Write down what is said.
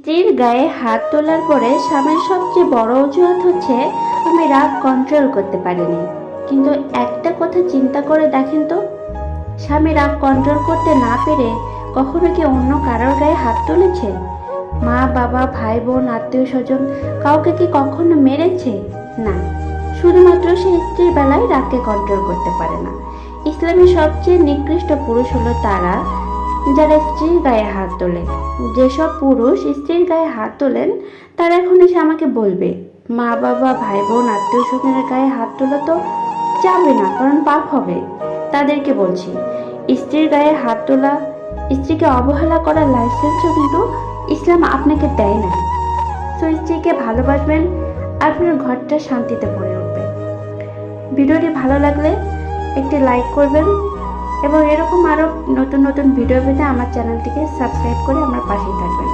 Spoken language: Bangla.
স্ত্রীর গায়ে হাত তোলার পরে স্বামীর সবচেয়ে বড় অজুহাত হচ্ছে আমি রাগ কন্ট্রোল করতে পারিনি। কিন্তু একটা কথা চিন্তা করে দেখেন তো, স্বামী রাগ কন্ট্রোল করতে না পেরে কখনো কি অন্য কারোর গায়ে হাত তুলেছে? মা বাবা ভাই বোন আত্মীয় স্বজন কাউকে কি কখনো মেরেছে? না, শুধুমাত্র সে স্ত্রীর বেলায় রাগকে কন্ট্রোল করতে পারে না। ইসলামের সবচেয়ে নিকৃষ্ট পুরুষ হলো তারা যারা স্ত্রীর গায়ে হাত তোলে। যেসব পুরুষ স্ত্রীর গায়ে হাত তোলেন তারা এখন এসে আমাকে বলবে মা বাবা ভাই বোন আত্মীয় স্বজনের গায়ে হাত তোলা তো যাবে না, কারণ পাপ হবে। তাদেরকে বলছি, স্ত্রীর গায়ে হাত তোলা, স্ত্রীকে অবহেলা করার লাইসেন্সও কিন্তু ইসলাম আপনাকে দেয় না। তো স্ত্রীকে ভালোবাসবেন, আপনার ঘরটা শান্তিতে ভরে উঠবে। ভিডিওটি ভালো লাগলে একটি লাইক করবেন এবং এরকম আরও নতুন নতুন ভিডিও পেতে আমার চ্যানেলটিকে সাবস্ক্রাইব করে আমার পাশেই থাকবেন।